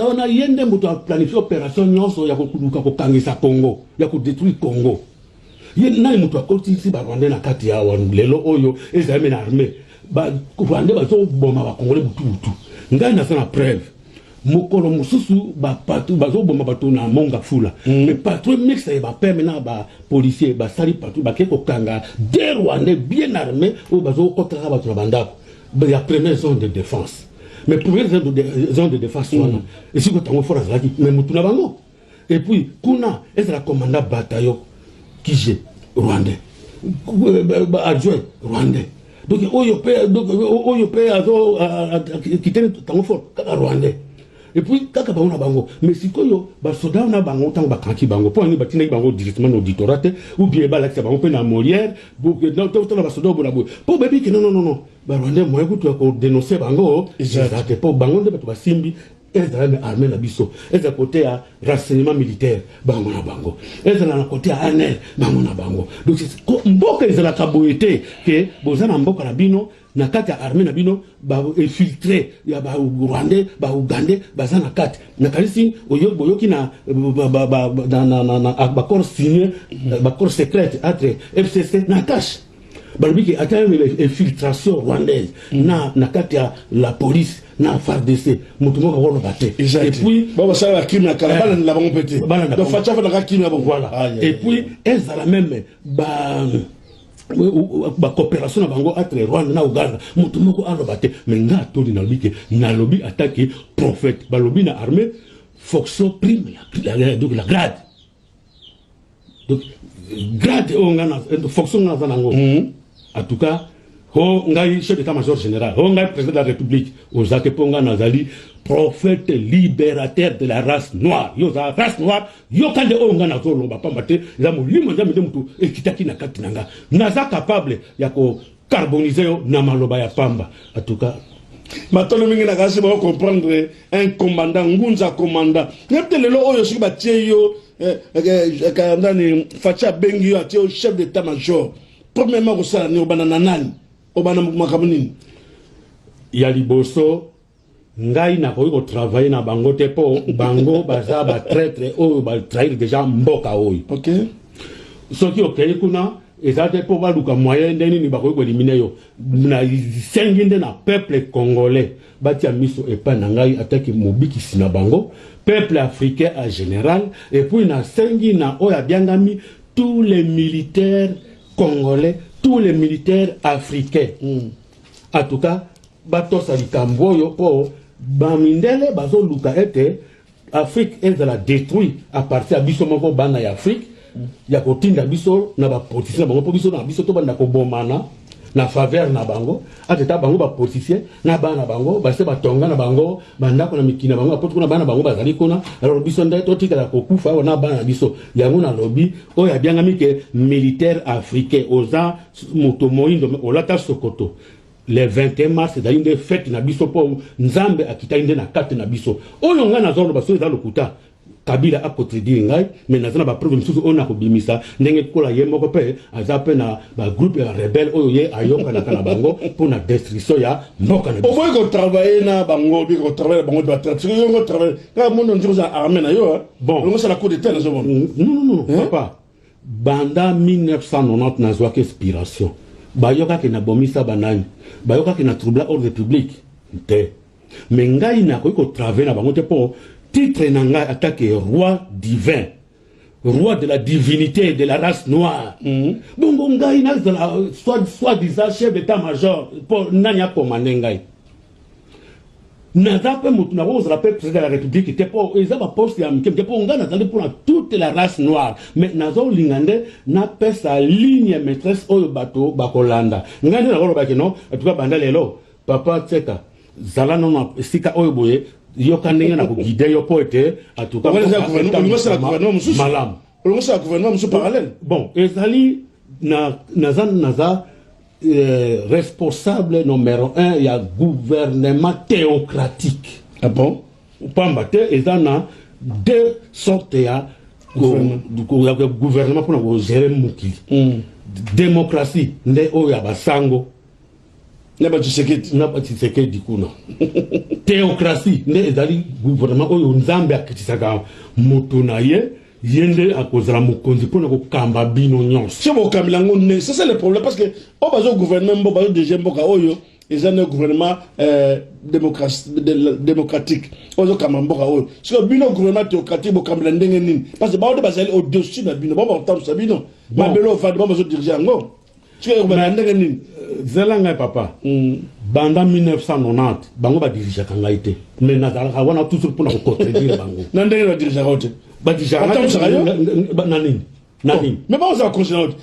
On a yende moto a planifié opération nyonso ya kokuluka kokangisa Congo, ya détruire Congo. Yen na moto akoti ici ba Rwanda na kati ya lelo oyo ezame na armée. Ba Rwanda ba zo boma ba Congolais butu. Ngai na sana preuve. Mokolo mususu ba patu ba zo boma bato na monga fula. Mais patrouille mix et ba permanent ba policier ba sali patrouille ba keko kanga des Rwandais bien armés ou ba zo kotra ba bandako. Ba ya première zone de défense. Mais première zone de défense et si vous avez force là mais mutuna bango. Et puis kuna est la commandant bataillon qui j'ai Rwandais. Adjoint Rwandais. Donc oyo pe azo quitter tango fort kaka Rwandais. Et puis kaka baona bango mais sikoyo ba soda na bango tango bakanki bango po ani batina bango directement auditorat ou bien ba la bango pe na Molière pour que dans ba soda bona bo po bebi que non ba Rwandais moi ko to ko dénoncer bango exact po bango de ba simbi ezala armée na biso ezala côté à renseignement militaire bango na bango ezala na côté à ANR bango na bango donc mboka ezala kaboyete que bozana mboka na bino na kati ya armée na bino ba infiltré ya ba Rwandais ba Ugandais bazana kati na kalisi oyoki na ba corps signé ba corps secret entre FCC na cache balbiki atteint l'infiltration rwandaise na kati ya la police na FARDC mutumo ko no baté et puis bon ça la crime na kalabala na bango pété donc facha fa na crime na bon voilà et puis ezala même ba coopération na bango entre Rwanda na Uganda mutumo ko alo baté mais nga toli na lobby na lobby attaquer prophète ba lobby na armée fonction prime donc la grade donc grade on a fonction na zanango en tout cas ho ngai chef d'état-major général ho ngai président de la République ozake ponga nazali prophète libérateur de la race noire yo za race noire yo kande o ngana zolo ba pambate za mulimo za mutu ekitaki na kati nanga naza capable ya ko carboniser yo na maloba ya pamba en tout cas matolo mingi na kasi ba comprendre un commandant ngunza commandant ngepte lelo oyo shi ba tie yo kandani facha bengi yo atie chef d'état-major premièrement ko sala ni obana nani obana makamuni ya liboso ngai na ko travailler na bango te po bango baza ba traître o ba trahir déjà mboka oyo OK soki okei kuna ezate po baluka moyen ndeni ni bako eliminer yo na senginde na peuple congolais batia miso epa na ngai ataki mobiki sina bango peuple africain en général et puis na sengi na oya biangami tous les militaires congolais, tous les militaires africains. En tout cas, bato salikamboyo po bamindele bazo luka ete Afrique est la détruit à partir de biso moko bana ya Afrique ya kotinda biso na ba politicien bango po biso na biso to banda ko bomana na faveur na bango ateta bango ba politicien na bana bango ba se batonga na bango banda ko na mikina bango apoto kuna bana bango bazali kuna alors biso ndai to tika ko kufa na bana biso yango na lobby o ya bianga mike militaire africain oza moto moindo olata sokoto le 21 mars d'ailleurs des fêtes na biso po nzambe akita inde na kate na biso oyo nga na zolo baso za lokuta Kabila a contredit ngai mais nazana ba preuve msusu ona ko bimisa ndenge kola ye moko pe azape na ba groupe ya rebelle oyo ye ayoka na kana bango pour na destruction ya mboka na biso. Oboy ko travailler na bango bi ko travailler bango de traction yo ko travailler ka mondo njoza armée na yo bon ngo sala coup d'état na zo bon non papa banda 1990 na zwa inspiration bayoka ke na bomisa banani bayoka ke na troubler ordre public te mais ngai na ko travailler na bango te po titre nanga attaque roi divin, roi de la divinité de la race noire. Bongo ngai na soit-disant chef d'état-major pour nanya commandé ngai. Naza pe mutu na wo rappelle président de la République était pour ils avaient poste ya mkem pour ngana dans pour toute la race noire mais nazo lingande na pesa ligne maîtresse oyo bato bakolanda. Ngande na ko ba ke non en tout cas banda lelo papa tseka zala non sika oyo boye yoka ndenge na ko guider yo poete en tout cas malam on ça gouvernement monsieur parallèle bon ezali naza responsable numéro 1 il y a gouvernement théocratique ah bon pamba te ezana deux sortes ya gouvernement pour gérer mukili démocratie nde oyo ya basango n'a pas Tshisekedi kuna théocratie nde ezali gouvernement oyo nzambe akitisaka moto na ye yende akozala mokonzi mpona kokamba bino nyonso si bokambela ngo ne c'est ça le problème parce que o bazo gouvernement mbo bazo déjà mboka oyo eza un gouvernement démocratique ozo kamba mboka oyo si bino gouvernement théocratique bokambela ndenge nini parce que baode bazali au-dessus na bino ba otambu sa bino mabelo fadi ba bazo diriger ngo si bokambela ndenge nini zelanga papa banda 1990 bango badirijaka ngai te mais nazalaka wana toujours mpona kocontredire bango na ndenge badirigaka te mais bon ça continue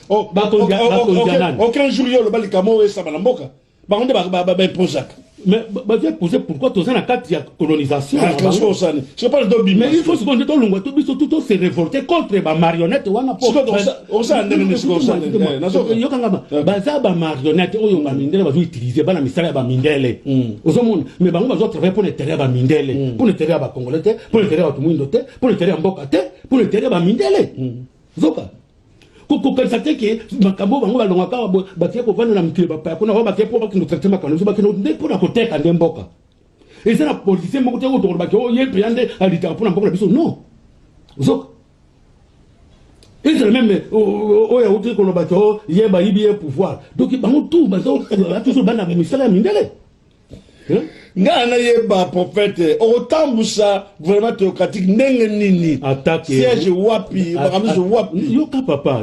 aucun jour yo le balikamo et ça balamboka ba onde ba imposak mais ba vient poser pourquoi tous na carte ya colonisation je parle de mais il faut se demander tout longwa tout se révolter contre ba marionnette wana po on ça ndenge ça yo kanga ba za ba marionnette oyo ba mindele ba utiliser bana misala ba mindele ozomona mais bango ba travailler pour les terrains ba mindele pour les terrains ba congolais pour les terrains ba tumuindo pour les terrains mboka pour les terrains ba mindele zoka kokokalisate ke makambo bango balongaka batie kovanda na mikili bapaya mpona bao batie mpo bakino traite makambo bakino nde mpona koteka nde mboka eza na politicien moko te otokolo bake o ye mpenza nde alitaka mpona mboka na biso non zoka ezala meme oyo auti koloba ke o ye bayibi ye pouvoir donc bango tu baza toujours bana misala ya mindele nga na yeba prophète otambusa gouvernement théocratique ndenge nini attaque siège wapi bakamizo wapi yoka papa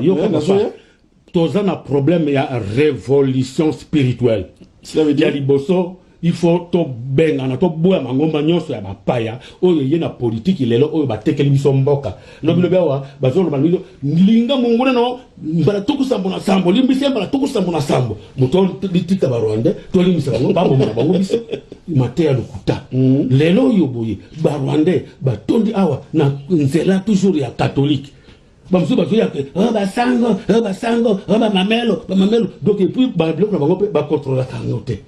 toza na problème ya révolution spirituelle cela veut dire liboso il faut to benga na to boya mangomba nyonso ya bapaya oyo ye na politique lelo oyo batekeli biso mboka lobi bewa bazolo balilo linga munguna no bala tukusambo na sambo limbisi bala tukusambo na sambo muto litika barwande to limbisa bango babo na bango biso matea lukuta lelo yo boye barwande batondi awa na nzela toujours ya catholique bamso bazo ya basango mamelo donc et puis ba bloc na bango ba contrôler kanote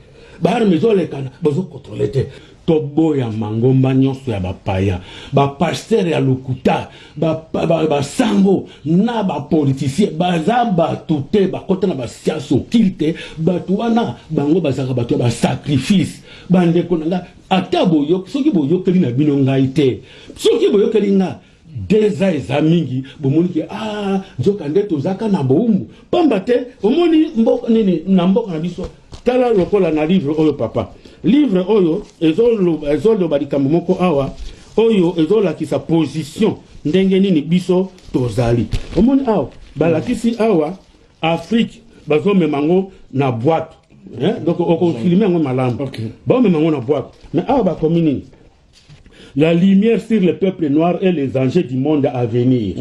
bahar mezole kana bazo contrôler te tobo ya mangomba nyonso ya bapaya bapasteur ya lokuta basango na bapoliticien baza batu te bakota na basianse okili te batu wana bango bazaka batu ya basacrifice bandeko na nga ata boyoki soki boyokeli na bino ngai te soki boyokeli nga deza eza mingi bomoni ke nzoka nde tozaka na boumbu pamba te omoni mboka nini na mboka na biso tala lokola na livre oyo papa livre oyo ezoloba likambo moko awa oyo ezolakisa position ndenge nini biso tozali omoni awa balakisi awa Afrique bazomema ngo na boîte donc okofilme yango malamu baomema ngo na boîte mais awa bakomi nini la lumière sur le peuple noir et les enjeux du monde à venir.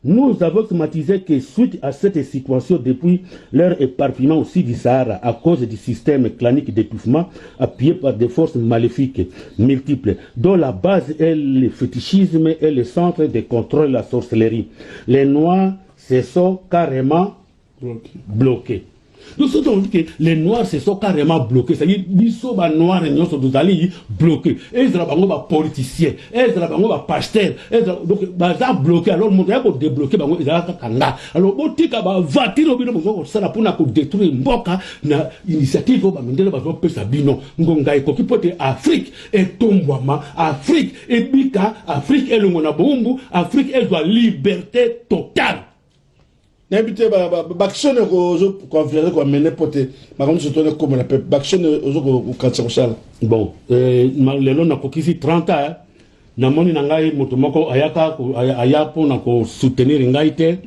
Nous avons automatisé que suite à cette situation depuis leur éparpillement aussi du Sahara à cause du système clanique d'étouffement appuyé par des forces maléfiques multiples dont la base est le fétichisme et le centre de contrôle de la sorcellerie. Les Noirs se sont carrément bloqués. Nous sommes dit que les Noirs se sont carrément bloqués. C'est-à-dire qu'ils sont noirs et nous sommes bloqués. Et ils sont politiciens, ils sont pasteurs, donc ils sont bloqués. Alors, ils sont débloqués. Alors, ils sont voiture pour détruire Mboka. L'initiative Afrique et Tombouama, Afrique et Bika, Afrique et le Monabumbu, Afrique et la liberté totale. N'habitez baction ozo conférence ko mener pote makambo se tourner comme la peuple baction ozo ko kansa sala bon lelo na kokisi 30 ans na moni na ngai moto moko aya pona ko soutenir ngai te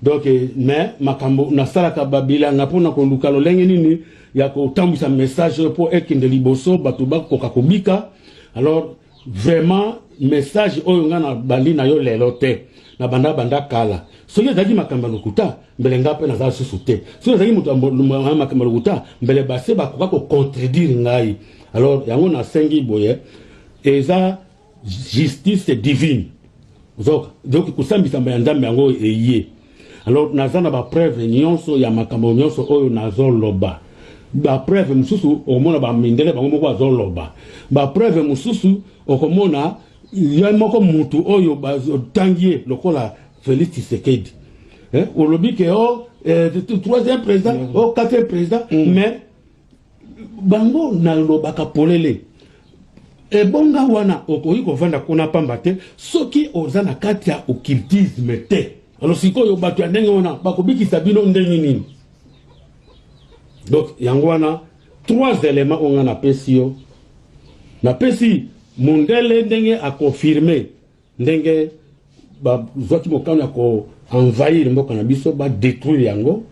donc mais makambo na sala ka babila na pona ko luka lolenge nini ya ko tambisa message pour ekinde liboso batu ba ko kakobika alors vraiment message oyo ngana bali na yo lelo te na banda kala soki ezalaki makambo ya lokuta mbele nga mpe naza susu te soki ezalaki moto makambo ya lokuta mbele base bakoka kocontredire ngai alors yango nasengi boye eza justice divine zoka donc kosambisa ya nzambe yango eye alors naza na bapreuve nyonso ya makambo nyonso oyo nazoloba bapreuve mosusu okomona bamindele bango moko azoloba bapreuve mosusu okomona ya moko mutu oyo bazotangie lokola Félix Tshisekedi olobi ke troisième président, au quatrième président, mais bango na lobaka polele. Et bonga wana okoyi kovanda kuna pamba te soki oza na kati ya occultisme te. Alors sikoyo bato ya ndenge wana bakobikisa bino ndenge nini. Donc yango wana trois éléments on a pesi yo. Na pesi mondele ndenge a confirmer ndenge ba zoti mokano ko envahir mboka na biso ba détruire yango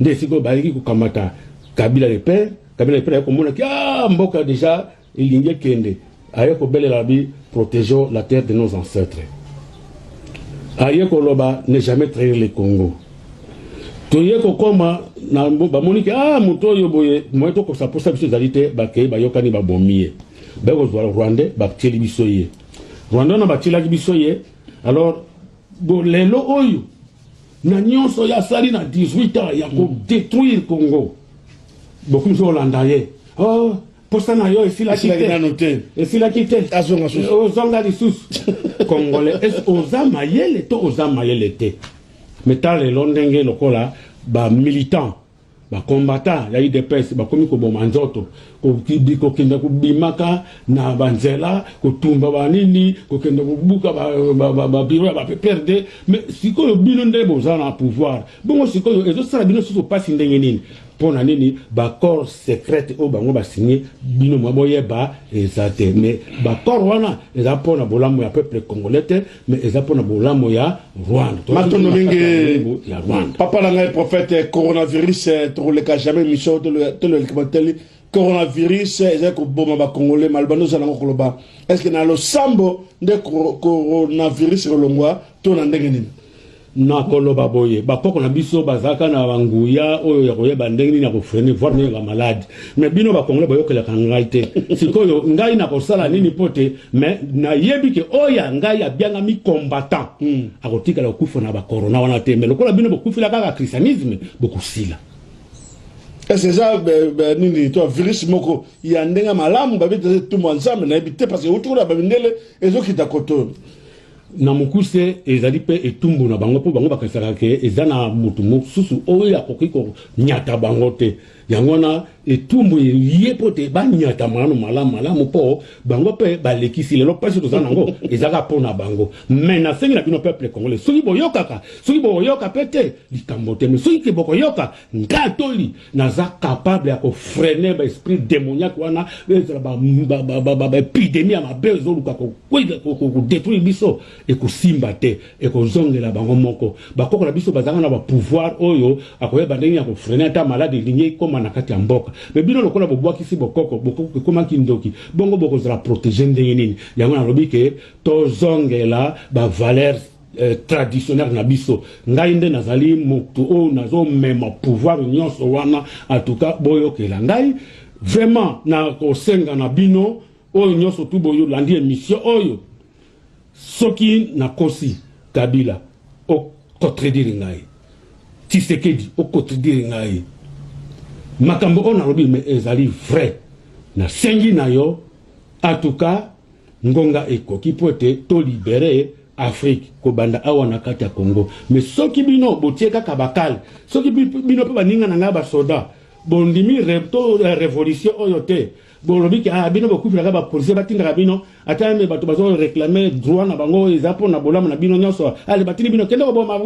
nde sikoyo bayiki kokamata Kabila le père ko mona ki mboka déjà ilinge kende aye ko bele la bi protégeons la terre de nos ancêtres. Aye ko loba ne jamais trahir le Congo. Toye ko koma na ba moniki muto yo boye moto ko sa posa biso zalité ba ke ba yokani ba bomie. Ba ko zwa Rwanda ba teli biso ye. Rwanda na ba tela biso ye. Alors bo lelo oyo na nyonso ya sali na 18 ans ya ko détruire Congo. Beaucoup de Hollandais. Oh, pour ça, il y a aussi la quitté. Et si la quitté. Aux Anglais sous Congolais. Aux Amayel aux Amayel. Mais tant les Londres, les militants, les combattants, il y a eu des pèses, comme ils ont manzoto, kokenda kubimaka na banzela kotumba banini kokenda kubuka ba biro ba perdre mais sikoyo bino nde bozana pouvoir bongo sikoyo ezo sala bino susu pasi ndenge nini pona nini ba corps secret o bango ba signé bino moyeba ezate mais ba corps wana eza pona bolamo ya peuple congolais mais eza pona bolamo ya Rwanda matono mingi ya Rwanda papa la ngai prophète coronavirus to le ka jamais mission de le commentaire coronavirus est que bon ma congolais malbano za nango koloba est-ce que na lo sambo de coronavirus kolongwa to na ndenge nini na koloba boye ba poko na biso bazaka na banguya oyo ya koyeba ndenge nini na ko freiner voir ne ba malade mais bino ba congolais boyokela kangai te sikoyo ngai na kosala nini pote mais na yebi ke oya ngai ya bianga mi combattant akotika la kufa na ba corona wana te mais lokola bino bokufila kaka christianisme bokusila. Est-ce que ça, nini, toi, virus moko, il y a un denga malam, babi tout le monde ensemble, na habité parce que autour la babindele, et zo qui t'akoto. Na mukuse ezali pe etumbu na bango po bango bakasaka ke ezana mutu mususu oyo akokiko nyata bango te yango na etumbu yepote ba nyata manu malamu po bango pe balekisi lelo pasi tozana ngo ezaka pona bango mais na sengi na bino peuple congolais soki boyoka pete likambo te mais soki ke bokoyoka ngatoli naza capable ya ko freiner ba esprit démoniaque wana ba épidémie ma bezoluka ko détruire biso et ko simba te et ko zongela bango moko bakoko na biso bazanga na ba pouvoir oyo akoyeba ndenge ya ko freiner ta malade lignée comme na kati ya mboka mais bino lokola bobwaki si bokoko koma kindoki bongo boko za protéger ndenge nini yango na lobi ke to zongela ba valeur traditionnel na biso ngai nde nazali mutu o nazo mema pouvoir nyonso wana en tout cas boyokela ngai vraiment na ko senga na bino oyo nyonso tu boyo landi émission oyo soki na kosi Kabila o contredire ngai Tshisekedi o contredire ngai makambo on a robi mais ezali vrai na sengi na yo en tout cas ngonga ekoki pote to libérer Afrique ko banda awa na kati ya Congo mais soki bino botie kaka bakal soki bino pe baninga na ngaba soda bondimi repto révolution oyote bolobi ki bino bokufila ba police batinda bino atame bato bazo réclamer droit na bango ezapo na bolama na bino nyonso ale batini bino kende ko boma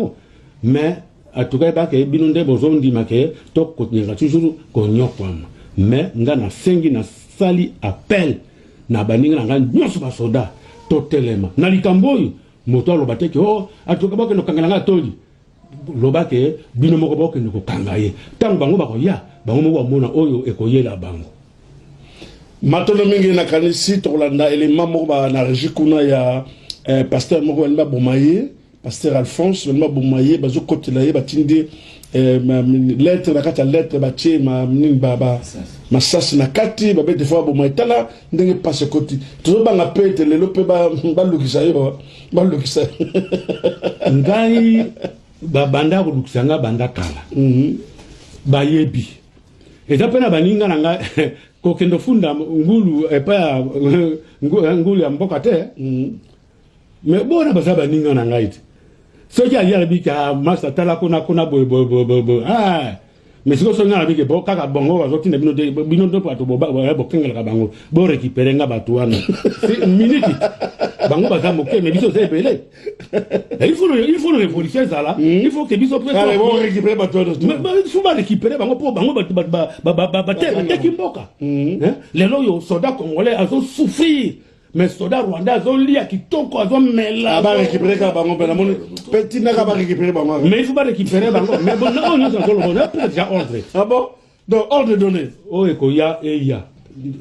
mais en tout cas ba ke bino nde bozondi make to ko nyanga toujours ko nyokwama mais ngana sengi na sali appel na baninga nga nyonso ba soda to telema na likamboyo moto alobate ke atuka bako no kangala nga toli lobake bino moko boko no kangaye tango bango bako ya bango moko mona oyo ekoyela bango matono mingi na kanisi to landa element moko ba na régie kuna ya pasteur moko ba bomaye pasteur Alphonse ba bomaye bazo kotela ye batindi lettre na kata lettre ba tie ba masasi na kati ba bete fois bomaye tala ndenge passe koti to banga pete lelo pe ba lukisa yo ba lukisa ngai ba banda ko lukisa nga banda kala ba yebi eza pena baninga nga ko kendo funda ngulu epa ngulu ya mboka te mais bona baza baninga na ngai ceux qui allaient à Massa Tala Kona ah mais si vous avez dit que bon kaka bongo bazoti na bino do pato boba bokenga bango bo récupérer nga batouana c'est minute bango baza moké mais biso c'est belé il faut une révolution ça là il faut que biso peut récupérer batouana mais il faut récupérer bango pour bango ba kimboka les loyo soldats congolais ont souffrir mais soldats rwandais ont lié qui toko ont mela ba récupérer ka bango pena mon petit na ka ba récupérer bango mais il faut pas récupérer bango mais bon on est encore on a déjà ordre ah bon donc ordre donné o eko ya e ya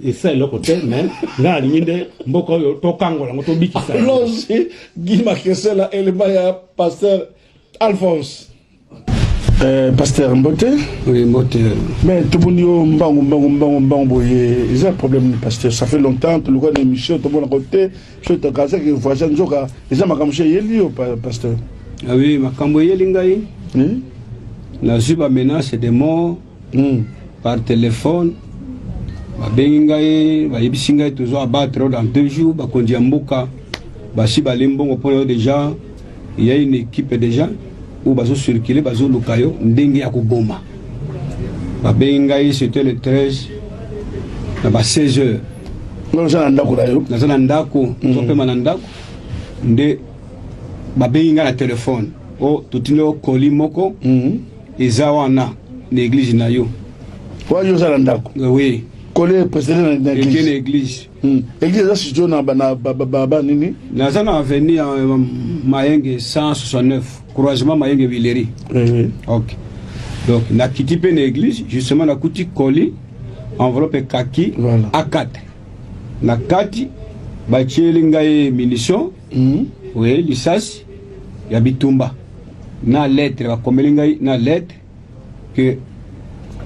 et ça le côté mais nga liminde mboko yo to kangola ngoto bikisa lozi Guy Makesela élément ya pasteur Alphonse pasteur Mbote oui Mbote mais tout le monde mbango boye ils ont un problème pasteur ça fait longtemps tout le monde émission tout le monde à côté je te casse que voisin nzoka ils ont makamche yeli au pasteur ah oui makambo yeli ngai la suba menace de mort par téléphone ba bengi ngai ba yebisi ngai toujours abattre dans 2 jours ba kondia mboka ba si ba limbongo pour déjà il y a une équipe déjà où bazo circuler bazo lukayo ndenge ya kuboma ba bengi ngai c'était le 13 na ba 16 heures non ça ndako dayo na zana ndako to pema na ndako nde ba bengi ngai na téléphone o tutino koli moko eza wana na église na yo kwa yo ça ndako oui koli président na église église ça studio na ba nini na zana avenue Mayenge 169 croisement Mayenge Villery OK donc na kiti pe na église justement na kuti koli enveloppe kaki voilà. A4 na kati ba tieli ngai munition oui lisasi ya bitumba na lettre ba komeli ngai na lettre que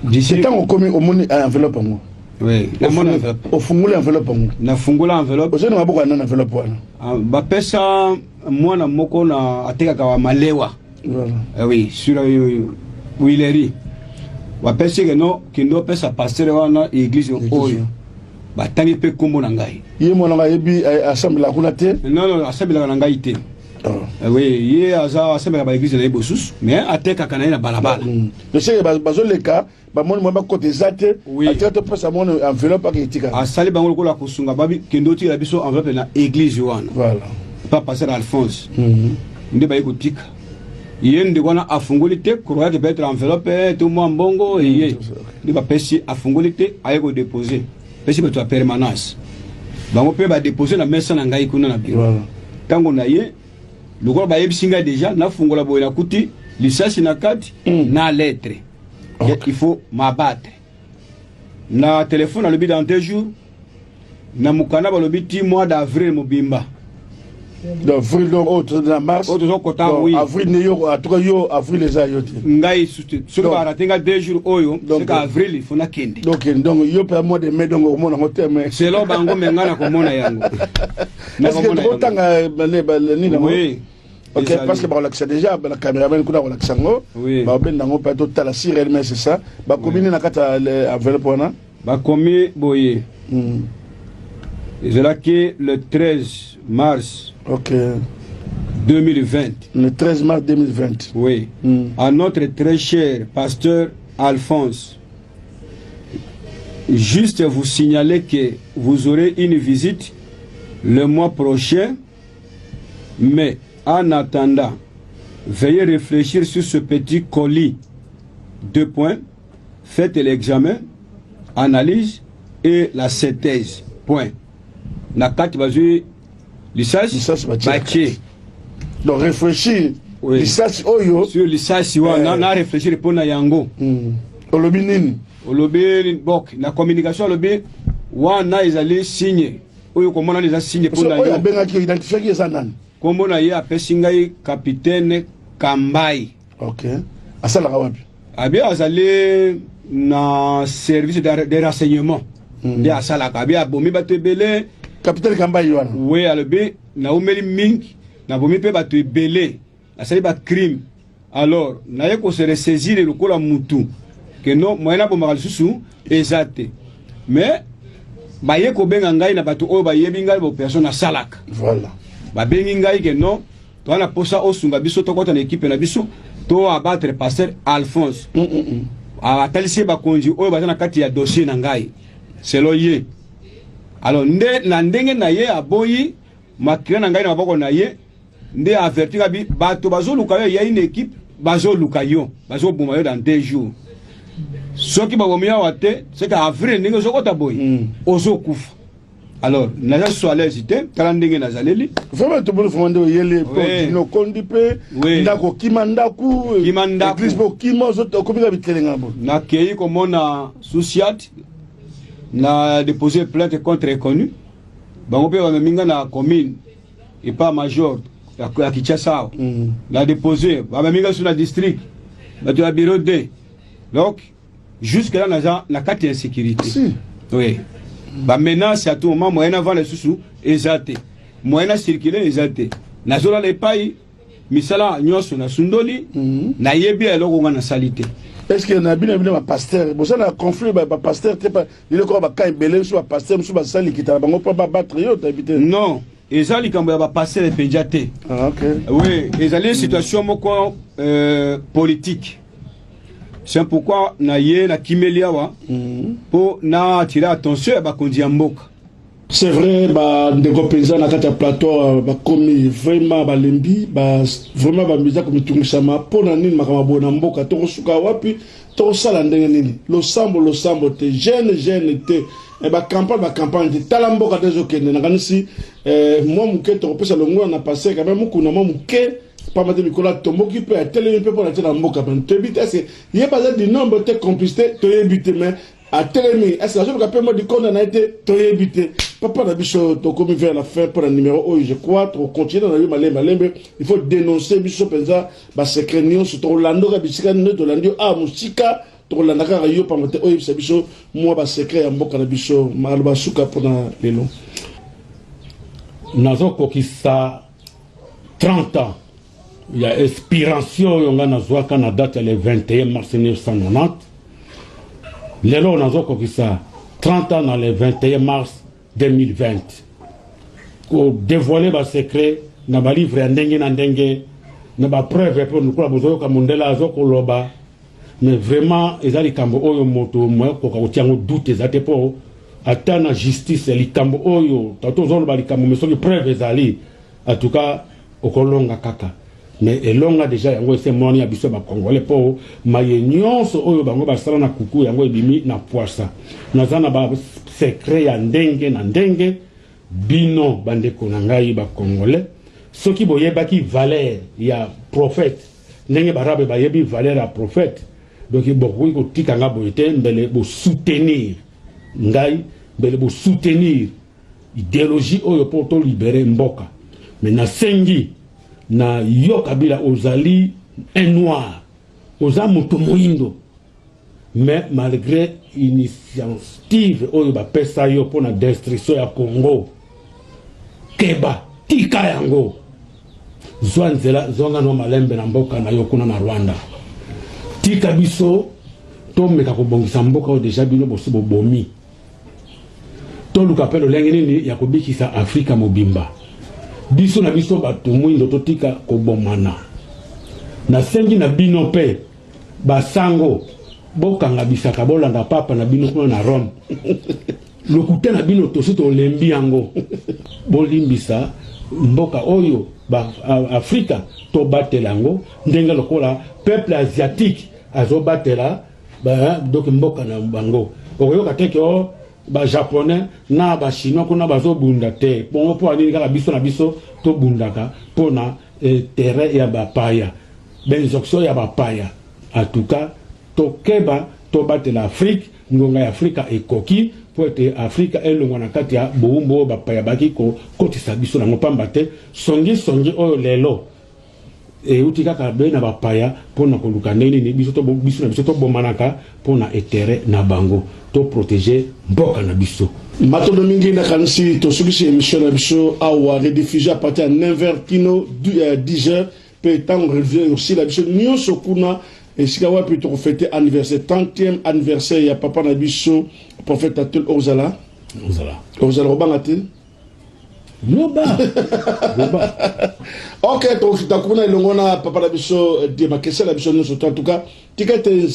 d'ici tant comme au moni enveloppe ngo oui na mon enveloppe au fungula enveloppe ngo na fungula enveloppe ozo na boko na enveloppe wana ba pesa mwana moko na ateka ka malewa voilà oui sur Willery ba pesa que non kindo pesa pasteur wana église oyo ba tangi pe kombo na ngai ye mona ngai bi assemblée la kuna te non assemblée na ngai te oui ye aza assemblée ba église na Bosus mais ateka kana na balabala je sais bazo le cas ba moni mo ba côté zate ateka pesa mona enveloppe ka etika asali bango ko la kusunga babi kindo ti la biso enveloppe na église wana voilà pas passer Alphonse nde ba ikutika yende wana afungoli te croyait peut être enveloppe tout moi mbongo et nde ba pesi afungoli te ayeko déposer pesi ba to permanence bango pe ba déposer na mesa na ngai kuna na bureau tango na ye lokolo ba yebisinga déjà na fungola boye na kuti lisasi na kati na lettre il faut m'abattre na téléphone à l'objet dans 2 jours na mukana ba l'objet mois d'avril mobimba d'avril donc autre de mars autre kota oui avril ne yo à toi yo avril les ayote ngai sur ba ratenga 2 jours oyo c'est avril il faut na kende donc yo pa mois de mai donc au monde en terme c'est là bango mengana ko mona yango na ko mona tanga ni na oui OK parce que ba relaxa déjà la caméra ben kuna relaxa ngo ba ben nango pa to tala si réellement c'est ça ba combiner na kata enveloppe wana ba komi boye c'est là que le 13 mars OK 2020 le 13 mars 2020 oui à notre très cher pasteur Alphonse juste vous signaler que vous aurez une visite le mois prochain mais en attendant veuillez réfléchir sur ce petit colis 2 points faites l'examen analyse et la synthèse point na kati bazui lisasi batie donc réfléchir lisasi oyo sur lisasi wana na réfléchir pour na yango olobi nini olobi bok na communication olobi wana ezali signe oyo komona les signe pour na yo oyo benga ki identifier ki zanani kombo na ye apesi ngai capitaine Kambai OK asala wapi abi azali na service de renseignement de asala abi abomi batebele capitaine Kambai wana oui alobi na umeli mingi na bomi pe bato ebele asali ba crime alors na ye ko se ressaisir lokola mutu que non moyena bomaka lisusu ezate mais baye ko benga ngai na bato oyo bayebi ngai bo personne asalaka voilà ba bengi ngai que non to na posa osunga biso to kota na équipe na biso to abattre pasteur Alphonse atalisi ba konji oyo bazana kati ya dossier na ngai selo ye alors ndenge na ye aboyi makira na ngai na maboko na ye nde avertir bi bato bazoluka yo ya une équipe bazoluka yo bazobuma yo dans 2 jours soki babomia wate c'est qu'à avril ndenge zokota boyi ozokufa alors naza so à l'aise te tala ndenge nazaleli vraiment to bonu fomande yele po no kondi pe ndako kimandaku église po kimo zo to komika bitelenga bo na kei komona Souciat na déposé plainte contre inconnu bango pe baminga na commune et pas major ya Kinshasa la déposé baminga sur la district na to bureau D donc jusque là naza na carte d'insécurité oui ba menace à tout moment moyen avant les sous ezate moyen à circuler ezate nazola les pays misala nyoso na sundoli na yebi eloko ngana salite. Est-ce que na bina ba pasteur bo ça na conflit ba pasteur te pas il ko ba kai belé sur ba pasteur sur ba sali kita bango pas ba battre yo t'habiter non ezali kambo ba pasteur pédiaté OK oui ezali situation moko politique. C'est pourquoi na ye na kimeliawa pour na attirer attention à bakondi mboka. C'est vrai ba ndeko penza na kata plateau ba komi vraiment ba lembi ba vraiment ba miza comme tungisama pona nini makama bona mboka to suka wapi to sala ndenge nini lo sambo te jeune te e ba campagne te tala mboka tezo kende na kanisi moi muke to pesa longo na passer quand même kuna moi muke pas mettre Nicolas Tomboki peut être télé peu pour la télé mboka ben te bite c'est il y a pas de nombre de complicité to yebite mais à télé est-ce que je peux me dire qu'on a été to yebite papa na biso to comme vers la fin pour le numéro oh je crois to continuer dans le malembe il faut dénoncer biso penza ba secret nion sur to lando ka bisika no to landio a musika to landa ka yo pa mote oh biso moi ba secret ya mboka na biso maloba suka pona lelo nazo kokisa 30 ans. Il y a inspiration yonga zwaka na date le 21 mars 1990. Lelo nazo kokisa 30 ans dans le 21 mars 2020. Ko dévoiler ba secret na ba livre ndenge na ndenge na ba preuve pour nous kula bozo ka mundela azoko loba mais vraiment ezali kambo oyo moto mo ko ka utiango doute ezate po atana justice likambo oyo tato zolo ba likambo mais soki preuve ezali en tout cas okolonga kaka mais elonga déjà yango ese moni ya biso ba congolais po maye nyonso oyo bango basala na kuku yango ebimi na poisa nazana ba secret ya ndenge na ndenge bino bandeko na ngai ba congolais soki boyebaki valeur ya prophète ndenge barabe bayebi valeur ya prophète donc bokoki kotika nga boyete mbele bo soutenir ngai mbele bo soutenir idéologie oyo po to libérer mboka mais na sengi na yo kabila ozali un noir oza moto moindo mais malgré initiative oyo bapesa yo pour na destruction ya Congo keba tika yango zwa nzela zonga no malembe na mboka na yo kuna na Rwanda tika biso to meka kobongisa mboka o deja bino boso bobomi to luka pelo lenge nini ya kobikisa Afrika mobimba biso na biso bato mwindo totika kobomana na sengi na bino pe basango bokanga bisaka bolanda papa na bino kuna na Rome lokute na bino tosi tolembi yango bolimbisa mboka oyo ba Afrika to batela yango ndenge lokola peuple asiatique azo batela ba donc mboka na bango okoyoka teke o ba japonais na ba chinois kuna bazo bunda te bongo po ani kala biso na biso to bundaka pona terrain ya bapaya benzoxo ya bapaya en tout cas to keba to batela Afrique ngonga ya Afrika ekoki po ete Afrika elongo na kati ya boumbo bapaya bakiko kotisa biso na ngopamba te songi oyo lelo utika ka be na bapaya pona koluka neni ni biso na biso to bomanaka pona etere na bango to protéger mboka na biso matondo mingi na kanisi to sukisi émission na biso awa rediffuser à partir de 9h kino 10h peut temps revient aussi la biso nyonso kuna esika wapi to fêter anniversaire 30e anniversaire ya papa na biso prophète Atel Ozala obangate Loba. Ok, donc, tu as papa la biso, de ma question, la biso, en tout cas, tu as été